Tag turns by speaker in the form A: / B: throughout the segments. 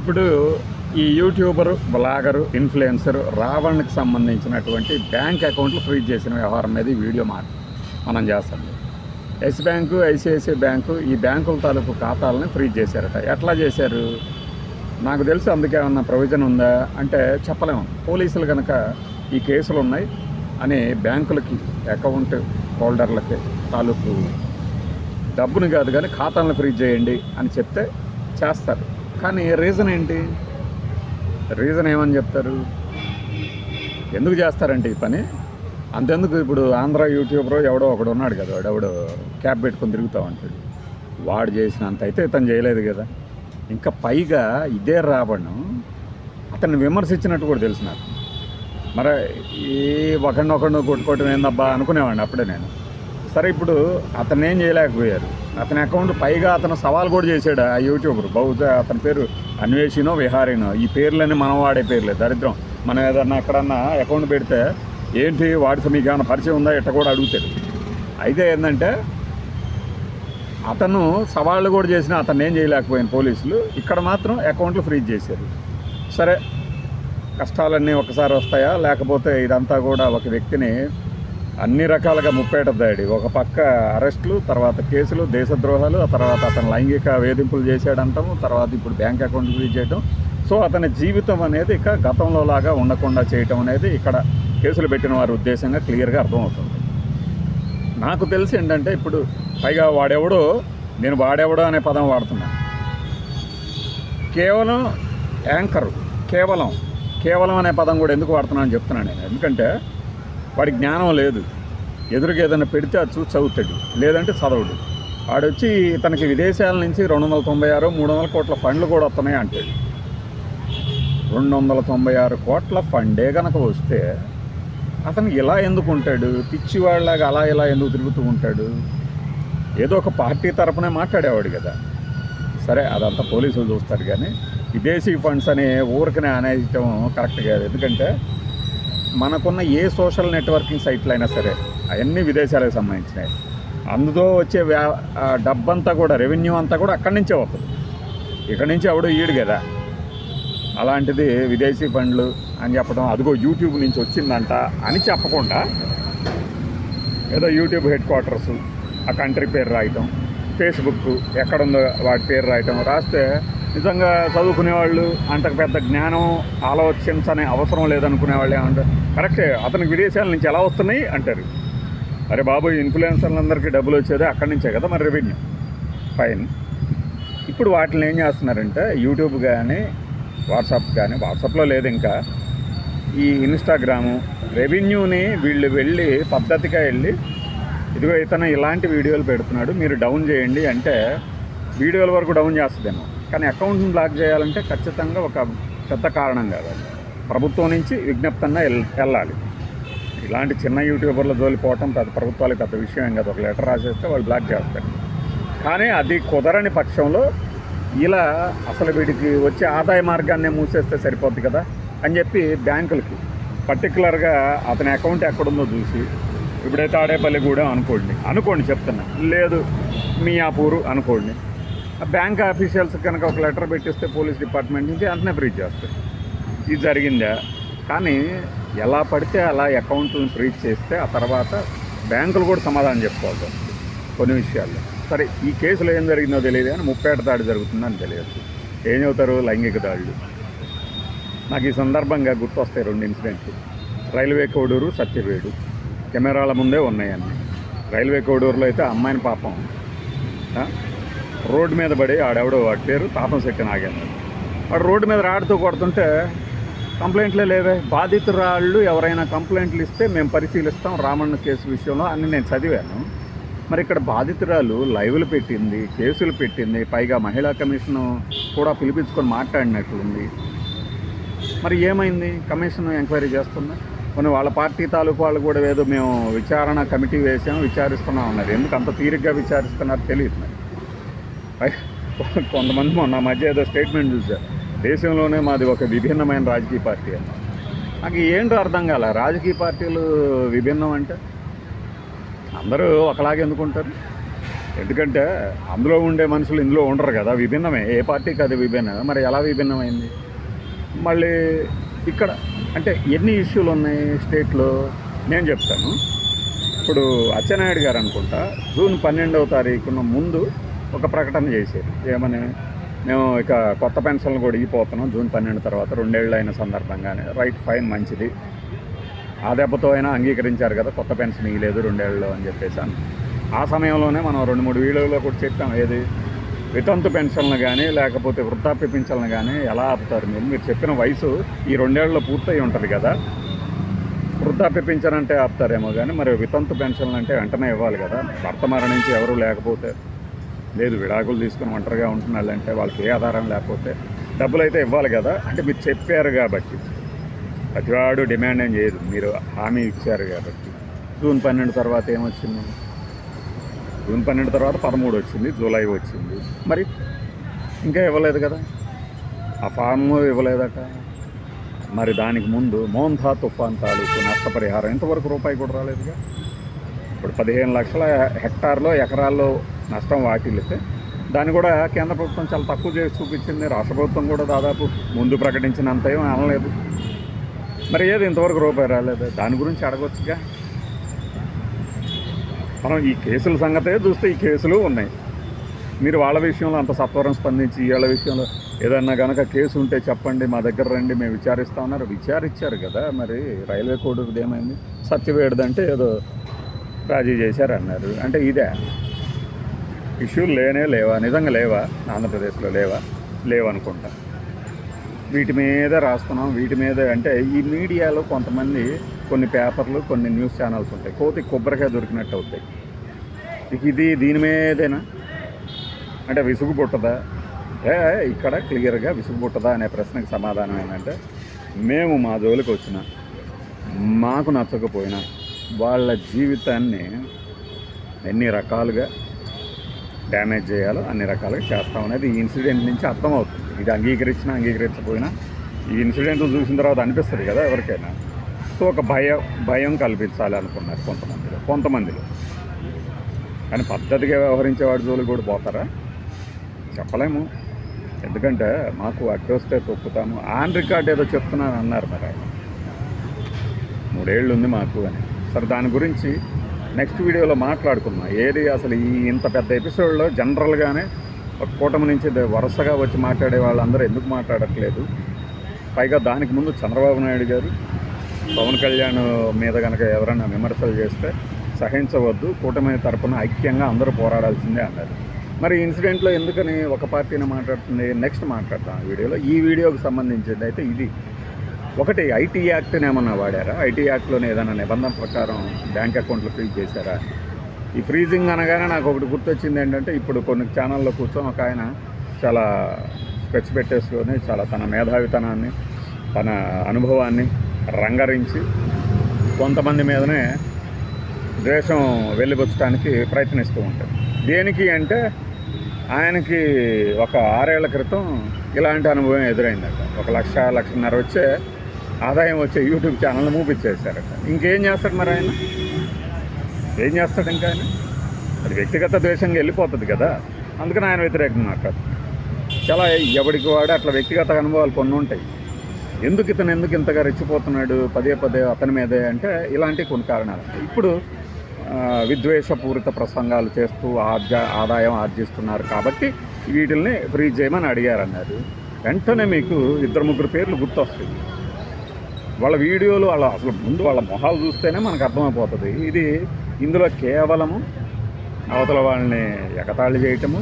A: ఇప్పుడు ఈ YouTuber, blogger, influencer రావణ్కి సంబంధించినటువంటి బ్యాంక్ అకౌంట్లు ఫ్రీజ్ చేసిన వ్యవహారం మీద ఈ వీడియో మనం చేస్తాం. ఎస్ బ్యాంకు, ఐసిఐసిఐ బ్యాంకు ఈ బ్యాంకుల తాలూకు ఖాతాలని ఫ్రీజ్ చేశారట. ఎట్లా చేశారు నాకు తెలుసు. అందుకే ఏమన్నా ప్రొవిజన్ ఉందా అంటే చెప్పలేము. పోలీసులు కనుక ఈ కేసులు ఉన్నాయి అని బ్యాంకులకి అకౌంట్ హోల్డర్లకి తాలూకు డబ్బుని కాదు కానీ ఖాతాలను ఫ్రీజ్ చేయండి అని చెప్తే చేస్తారు. కానీ రీజన్ ఏంటి? రీజన్ ఏమని చెప్తారు? ఎందుకు చేస్తారంటే ఈ పని అంతెందుకు. ఇప్పుడు ఆంధ్ర యూట్యూబర్ ఎవడో ఒకడు ఉన్నాడు కదా, వాడెవడో క్యాప్ పెట్టుకొని తిరుగుతూ ఉంటాడు. వాడు చేసినంత అయితే ఇతను చేయలేదు కదా. ఇంకా పైగా ఇదే రావణ్ అతన్ని విమర్శించినట్టు కూడా తెలుసు నాకు. మరి ఈ ఒకడినొకడు కొట్టుకోవటం ఏందబ్బా అనుకునేవాడిని అప్పుడే నేను. సరే, ఇప్పుడు అతను ఏం చేయలేకపోయారు. అతని అకౌంట్ పైగా అతను సవాల్ కూడా చేశాడు ఆ యూట్యూబర్. బహుశా అతని పేరు అన్వేషినో విహారీనో. ఈ పేర్లన్నీ మనం వాడే పేర్లే, దరిద్రం. మనం ఏదన్నా ఎక్కడన్నా అకౌంట్ పెడితే ఏంటి వాడితో మీకు ఏమైనా పరిచయం ఉందా ఇట్ట కూడా అడుగుతాడు. అయితే ఏంటంటే అతను సవాళ్ళు కూడా చేసిన అతను ఏం చేయలేకపోయిన పోలీసులు ఇక్కడ మాత్రం అకౌంట్లు ఫ్రీజ్ చేశారు. సరే, కష్టాలన్నీ ఒకసారి వస్తాయా? లేకపోతే ఇదంతా కూడా ఒక వ్యక్తిని అన్ని రకాలుగా ముప్పేట దాడి, ఒక పక్క అరెస్టులు, తర్వాత కేసులు, దేశద్రోహాలు, ఆ తర్వాత అతను లైంగిక వేధింపులు చేశాడంటాము, తర్వాత ఇప్పుడు బ్యాంక్ అకౌంట్ ఫ్రీజ్ చేయడం. సో అతని జీవితం అనేది ఇక గతంలో లాగా ఉండకుండా చేయటం అనేది ఇక్కడ కేసులు పెట్టిన వారి ఉద్దేశంగా క్లియర్గా అర్థమవుతుంది. నాకు తెలిసి ఏంటంటే ఇప్పుడు పైగా వాడెవడో, నేను వాడెవడో అనే పదం వాడుతున్నాను. కేవలం యాంకరు, కేవలం అనే పదం కూడా ఎందుకు వాడుతున్నానని చెప్తున్నాను నేను. ఎందుకంటే వాడి జ్ఞానం లేదు. ఎదురుగా ఏదైనా పెడితే అది చూసి చదువుతాడు, లేదంటే చదవడు. వాడొచ్చి తనకి విదేశాల నుంచి 296, 300 కోట్ల ఫండ్లు కూడా వస్తున్నాయి అంటాడు. 296 కోట్ల ఫండే కనుక వస్తే అతను ఇలా ఎందుకు ఉంటాడు? పిచ్చివాళ్ళలాగా అలా ఇలా ఎందుకు తిరుగుతూ ఉంటాడు? ఏదో ఒక పార్టీ తరపునే మాట్లాడేవాడు కదా. సరే, అదంతా పోలీసులు చూస్తారు. కానీ విదేశీ ఫండ్స్ అని ఊరికనే అనేయటం కరెక్ట్ కాదు. ఎందుకంటే మనకున్న ఏ సోషల్ నెట్వర్కింగ్ సైట్లు అయినా సరే అవన్నీ విదేశాలకు సంబంధించినవి. అందులో వచ్చే డబ్బంతా కూడా, రెవెన్యూ అంతా కూడా అక్కడి నుంచే వస్తుంది. ఇక్కడి నుంచి ఎవడో ఈడు కదా. అలాంటిది విదేశీ ఫండ్లు అని చెప్పడం, అదిగో యూట్యూబ్ నుంచి వచ్చిందంట అని చెప్పకుండా ఏదో యూట్యూబ్ హెడ్ క్వార్టర్సు ఆ కంట్రీ పేరు రాయటం, ఫేస్బుక్ ఎక్కడుందో వాటి పేరు రాయటం, రాస్తే నిజంగా చదువుకునేవాళ్ళు, అంతకు పెద్ద జ్ఞానం ఆలోచించనే అవసరం లేదనుకునేవాళ్ళు ఏమంటారు, కరెక్టే అతనికి విదేశాల నుంచి ఎలా వస్తున్నాయి అంటారు. అరే బాబు, ఇన్ఫ్లుయెన్సర్లందరికీ డబ్బులు వచ్చేది అక్కడి నుంచే కదా, మరి రెవెన్యూ ఫైన్. ఇప్పుడు వాటిని ఏం చేస్తున్నారంటే యూట్యూబ్ కానీ వాట్సాప్ కానీ, వాట్సాప్లో లేదు ఇంకా, ఈ ఇన్స్టాగ్రాము రెవెన్యూని వీళ్ళు వెళ్ళి పద్ధతిగా వెళ్ళి ఇదిగో ఇతను ఇలాంటి వీడియోలు పెడుతున్నాడు, మీరు డౌన్ చేయండి అంటే వీడియోల వరకు డౌన్ చేస్తుందేమో. కానీ అకౌంట్ని బ్లాక్ చేయాలంటే ఖచ్చితంగా ఒక పెద్ద కారణం కావాలి. ప్రభుత్వం నుంచి విజ్ఞప్తంగా వెళ్ళాలి. ఇలాంటి చిన్న యూట్యూబర్ల జోలిపోవటం పెద్ద ప్రభుత్వాలకు పెద్ద విషయం ఏం కాదు. ఒక లెటర్ రాసేస్తే వాళ్ళు బ్లాక్ చేస్తారు. కానీ అది కుదరని పక్షంలో ఇలా అసలు వీడికి వచ్చే ఆదాయ మార్గాన్నే మూసేస్తే సరిపోద్ది కదా అని చెప్పి బ్యాంకులకి పర్టికులర్గా అతని అకౌంట్ ఎక్కడుందో చూసి, ఇప్పుడైతే తాడేపల్లిగూడెం అనుకోండి చెప్తున్నా, లేదు మియాపూరు అనుకోండి, ఆ బ్యాంక్ ఆఫీషియల్స్ కనుక ఒక లెటర్ పెట్టిస్తే పోలీస్ డిపార్ట్మెంట్ నుంచి వెంటనే ఫ్రీజ్ చేస్తారు. ఇది జరిగిందా? కానీ ఎలా పడితే అలా అకౌంట్లను ఫ్రీజ్ చేస్తే ఆ తర్వాత బ్యాంకులు కూడా సమాధానం చెప్పుకోవాల్సి వస్తుంది కొన్ని విషయాల్లో. సరే, ఈ కేసులో ఏం జరిగిందో తెలియదు కానీ ముప్పేట దాడి జరుగుతుందని తెలియదు. ఏం చెబుతారు? లైంగిక దాడులు. నాకు ఈ సందర్భంగా గుర్తొస్తాయి 2 ఇన్సిడెంట్లు. రైల్వే కోడూరు, సత్యవేడు కెమెరాల ముందే ఉన్నాయన్నీ. రైల్వే కోడూరులో అయితే అమ్మాయిని పాపం రోడ్డు మీద పడి, ఆడెవడో వాడి పేరు తాపంశెట్టి నాగేంద్ర, వాడు రోడ్డు మీద రాడుతూ కొడుతుంటే కంప్లైంట్లే లేవే. బాధితురాళ్ళు ఎవరైనా కంప్లైంట్లు ఇస్తే మేము పరిశీలిస్తాం రామన్న కేసు విషయంలో అని నేను చదివాను. మరి ఇక్కడ బాధితురాలు లైవ్లు పెట్టింది, కేసులు పెట్టింది, పైగా మహిళా కమిషన్ కూడా పిలిపించుకొని మాట్లాడినట్లుంది. మరి ఏమైంది? కమిషన్ ఎంక్వైరీ చేస్తుందా? కొన్ని వాళ్ళ పార్టీ తాలూకు వాళ్ళు కూడా ఏదో మేము విచారణ కమిటీ వేసాము, విచారిస్తున్నాం అన్నారు. ఎందుకు అంత తీరిగ్గా విచారిస్తున్నారు తెలియదు. మరి కొంతమంది మొన్న మధ్య ఏదో స్టేట్మెంట్ చూశారు, దేశంలోనే మాది ఒక విభిన్నమైన రాజకీయ పార్టీ అన్నారు. నాకు ఏంటో అర్థం కాల. రాజకీయ పార్టీలు విభిన్నం అంటే అందరూ ఒకలాగే ఎందుకుంటారు? ఎందుకంటే అందులో ఉండే మనుషులు ఇందులో ఉండరు కదా, విభిన్నమే, ఏ పార్టీకి అది విభిన్నం. మరి ఎలా విభిన్నమైంది? మళ్ళీ ఇక్కడ అంటే ఎన్ని ఇష్యూలు ఉన్నాయి స్టేట్లో నేను చెప్తాను. ఇప్పుడు అచ్చెన్నాయుడు గారు అనుకుంటా జూన్ 12వ తారీఖున ముందు ఒక ప్రకటన చేశారు. ఏమని? మేము ఇక కొత్త పెన్షన్లు కూడా ఇగిపోతున్నాం జూన్ 12 తర్వాత 2 ఏళ్ళు అయిన సందర్భంగానే. రైట్, ఫైన్, మంచిది. ఆ దెబ్బతో అయినా అంగీకరించారు కదా, కొత్త పెన్షన్ ఇవ్వలేదు 2 ఏళ్ళలో అని చెప్పేసి అని. ఆ సమయంలోనే మనం 2-3 వీడియోలో కూడా చెప్పాం. ఏది? వితంతు పెన్షన్లు కానీ లేకపోతే వృద్ధాప్య పెన్షన్లు కానీ ఎలా ఆపుతారు మీరు చెప్పిన వయసు ఈ 2 ఏళ్ళలో పూర్తయి ఉంటుంది కదా. వృద్ధాప్య పెన్షన్ అంటే ఆపుతారేమో కానీ మరి వితంతు పెన్షన్లు అంటే వెంటనే ఇవ్వాలి కదా. భర్త మరణించి ఎవరు లేకపోతే, లేదు విడాకులు తీసుకుని ఒంటరిగా ఉంటున్నాళ్ళంటే వాళ్ళకి ఏ ఆధారం లేకపోతే డబ్బులు అయితే ఇవ్వాలి కదా. అంటే మీరు చెప్పారు కాబట్టి, ప్రతివాడు డిమాండ్ ఏం చేయదు, మీరు హామీ ఇచ్చారు కాబట్టి. జూన్ 12 తర్వాత ఏమొచ్చింది? జూన్ 12 తర్వాత 13 వచ్చింది, జూలై వచ్చింది, మరి ఇంకా ఇవ్వలేదు కదా, ఆ ఫామ్ ఇవ్వలేదట. మరి దానికి ముందు మోంథా తుఫాన్ తాలూకు నష్టపరిహారం ఇంతవరకు రూపాయి కూడా రాలేదుగా. ఇప్పుడు 15 లక్షల హెక్టార్లో ఎకరాల్లో నష్టం వాటిల్లితే దాన్ని కూడా కేంద్ర ప్రభుత్వం చాలా తక్కువ చేసి చూపించింది. రాష్ట్ర ప్రభుత్వం కూడా దాదాపు ముందు ప్రకటించినంత ఏమీ అనలేదు. మరి ఏది ఇంతవరకు రూపాయి రాలేదు? దాని గురించి అడగొచ్చుగా. మనం ఈ కేసుల సంగతే చూస్తే ఈ కేసులు ఉన్నాయి. మీరు వాళ్ళ విషయంలో అంత సత్వరం స్పందించి వీళ్ళ విషయంలో ఏదన్నా కనుక కేసు ఉంటే చెప్పండి, మా దగ్గర రండి, మేము విచారిస్తా ఉన్నారు. విచారించారు కదా. మరి రైల్వే కోర్టుది ఏమైంది? సత్యవేడుదంటే ఏదో రాజీ చేశారన్నారు. అంటే ఇదే ఇష్యూలు లేవా? నిజంగా లేవా? ఆంధ్రప్రదేశ్లో లేవనుకుంటా. వీటి మీద రాస్తున్నాం, వీటి మీద అంటే ఈ మీడియాలో కొంతమంది కొన్ని పేపర్లు కొన్ని న్యూస్ ఛానల్స్ ఉంటాయి, కోతి కొబ్బరికాయ దొరికినట్టు అవుతాయి. ఇది దీని మీదేనా అంటే విసుగు పుట్టదా? ఇక్కడ క్లియర్గా విసుగు పుట్టదా అనే ప్రశ్నకు సమాధానం ఏంటంటే, మేము మా జోలికి వచ్చినా మాకు నచ్చకపోయినా వాళ్ళ జీవితాన్ని ఎన్ని రకాలుగా డ్యామేజ్ చేయాలో అన్ని రకాలుగా చేస్తామనేది ఈ ఇన్సిడెంట్ నుంచి అర్థమవుతుంది. ఇది అంగీకరించినా అంగీకరించకపోయినా ఈ ఇన్సిడెంట్లు చూసిన తర్వాత అనిపిస్తుంది కదా ఎవరికైనా. సో ఒక భయం కల్పించాలి అనుకున్నారు కొంతమందిలో. కానీ పద్ధతిగా వ్యవహరించేవాడి జోలికి కూడా పోతారా? చెప్పలేము. ఎందుకంటే మాకు అడ్డొస్తే తొక్కుతాము. ఆన్ రికార్డ్ ఏదో చెప్తున్నాను అన్నారు మరి ఆయన, 3 ఏళ్ళు ఉంది మాకు అని. సరే, దాని గురించి నెక్స్ట్ వీడియోలో మాట్లాడుకుందాం. ఏది అసలు ఈ ఇంత పెద్ద ఎపిసోడ్లో జనరల్గానే ఒక కూటమి నుంచి వరుసగా వచ్చి మాట్లాడే వాళ్ళందరూ ఎందుకు మాట్లాడట్లేదు? పైగా దానికి ముందు చంద్రబాబు నాయుడు గారు పవన్ కళ్యాణ్ మీద కనుక ఎవరైనా విమర్శలు చేస్తే సహించవద్దు, కూటమి తరపున ఐక్యంగా అందరూ పోరాడాల్సిందే అన్నారు. మరి ఇన్సిడెంట్లో ఎందుకని ఒక పార్టీని మాట్లాడుతుంది? నెక్స్ట్ మాట్లాడతాం వీడియోలో. ఈ వీడియోకి సంబంధించింది అయితే ఇది ఒకటి, ఐటీ యాక్ట్ని ఏమన్నా వాడారా? ఐటీ యాక్ట్లోనే ఏదైనా నిబంధన ప్రకారం బ్యాంక్ అకౌంట్లు ఫ్రీజ్ చేశారా? ఈ ఫ్రీజింగ్ అనగానే నాకు ఒకటి గుర్తొచ్చింది ఏంటంటే, ఇప్పుడు కొన్ని ఛానల్లో కూర్చొని ఒక ఆయన చాలా స్పెక్స్ పెట్టేసుకొని చాలా తన మేధావితనాన్ని తన అనుభవాన్ని రంగరించి కొంతమంది మీదనే ద్వేషం వెళ్ళిపుచ్చడానికి ప్రయత్నిస్తూ ఉంటారు. దేనికి అంటే ఆయనకి ఒక 6 ఏళ్ల క్రితం ఇలాంటి అనుభవం ఎదురైందట. 1,00,000-1,50,000 వచ్చే ఆదాయం వచ్చే యూట్యూబ్ ఛానల్ని మూపించేశారట. ఇంకేం చేస్తాడు మరి ఆయన? ఏం చేస్తాడు ఇంకా ఆయన? అది వ్యక్తిగత ద్వేషంగా వెళ్ళిపోతుంది కదా. అందుకని ఆయన వ్యతిరేకంగా మాట్లాడు. చాలా ఎవడికి వాడు అట్లా వ్యక్తిగత అనుభవాలు కొన్ని ఉంటాయి. ఎందుకు ఇంతగా రెచ్చిపోతున్నాడు పదే అతని మీదే అంటే ఇలాంటి కొన్ని కారణాలు. ఇప్పుడు విద్వేషపూరిత ప్రసంగాలు చేస్తూ ఆదాయం ఆర్జిస్తున్నారు కాబట్టి వీటిల్ని ఫ్రీజ్ చేయమని అడిగారన్నారు. వెంటనే మీకు 2-3 పేర్లు గుర్తొస్తాయి. వాళ్ళ వీడియోలు అసలు ముందు వాళ్ళ మొహాలు చూస్తేనే మనకు అర్థమైపోతుంది. ఇందులో కేవలము అవతల వాళ్ళని ఎగతాళి చేయటము,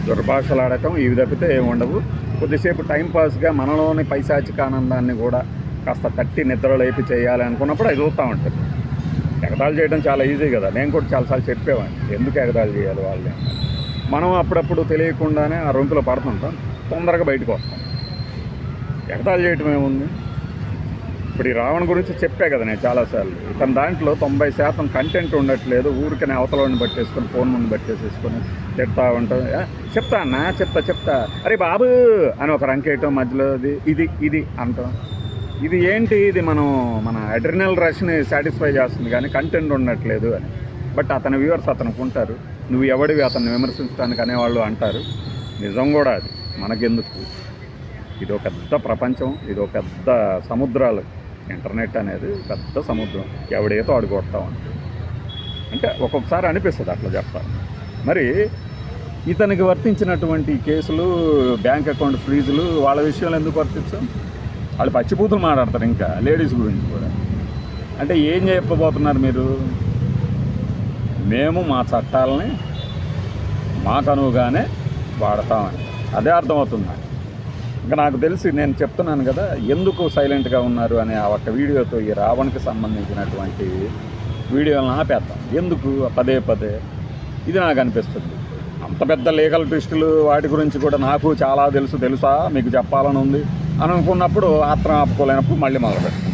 A: దుర్భాషలాడటం ఇవి తప్పితే ఏముండవు. కొద్దిసేపు టైంపాస్గా మనలోని పైశాచిక ఆనందాన్ని కూడా కాస్త తట్టి నిద్రలేపి చేయాలి అనుకున్నప్పుడు అది చూస్తూ ఉంటుంది. ఎగతాళి చేయడం చాలా ఈజీ కదా. నేను కూడా చాలాసార్లు చెప్పేవాడిని, ఎందుకు ఎగతాళి చేయాలి వాళ్ళని. మనం అప్పుడప్పుడు తెలియకుండానే ఆ రొంపులో పడుతుంటాం, తొందరగా బయటకు వస్తాం. ఎగతాళి చేయటం ఏముంది? ఇప్పుడు ఈ రావణ్ గురించి చెప్పే కదా నేను చాలాసార్లు. ఇతని దాంట్లో 90% కంటెంట్ ఉండట్లేదు. ఊరికనే అవతలని బట్టేసుకొని ఫోన్ ముందు బట్టేసేసుకొని తిడతా ఉంటాం. చెప్తా అరే బాబు అని ఒక రంకేయటం, మధ్యలో ఇది అంటాం. ఇది ఏంటి? ఇది మన అడ్రినల్ రష్ని సాటిస్ఫై చేస్తుంది కానీ కంటెంట్ ఉండట్లేదు అని. బట్ అతని వ్యూవర్స్ అతనికి ఉంటారు. నువ్వు ఎవడివి అతన్ని విమర్శించడానికి అనేవాళ్ళు అంటారు. నిజం కూడా అది. మనకెందుకు? ఇదో పెద్ద ప్రపంచం, ఇదో పెద్ద సముద్రాలు. ఇంటర్నెట్ అనేది పెద్ద సముద్రం. ఎవడేతో అడుగొడతాం అంటే ఒక్కొక్కసారి అనిపిస్తుంది అట్లా చెప్తాను. మరి ఇతనికి వర్తించినటువంటి కేసులు, బ్యాంక్ అకౌంట్ ఫ్రీజులు వాళ్ళ విషయంలో ఎందుకు వర్తించాం? వాళ్ళు పచ్చిపూతులు మాట్లాడతారు ఇంకా లేడీస్ గురించి కూడా. అంటే ఏం చెప్పబోతున్నారు మీరు? మేము మా చట్టాలని మాకు అనువుగానే వాడతామని. అదే అర్థమవుతుంది నాకు. ఇంకా నాకు తెలిసి నేను చెప్తున్నాను కదా, ఎందుకు సైలెంట్గా ఉన్నారు అనే ఆ ఒక్క వీడియోతో ఈ రావణ్కి సంబంధించినటువంటి వీడియోలను ఆపేద్దాం. ఎందుకు పదే పదే? ఇది నాకు అనిపిస్తుంది. అంత పెద్ద లీగల్ ట్విస్టులు వాటి గురించి కూడా నాకు చాలా తెలుసా మీకు చెప్పాలని ఉంది అని అనుకున్నప్పుడు ఆత్రం ఆపుకోలేనప్పుడు మళ్ళీ మొదలుపెట్టాను.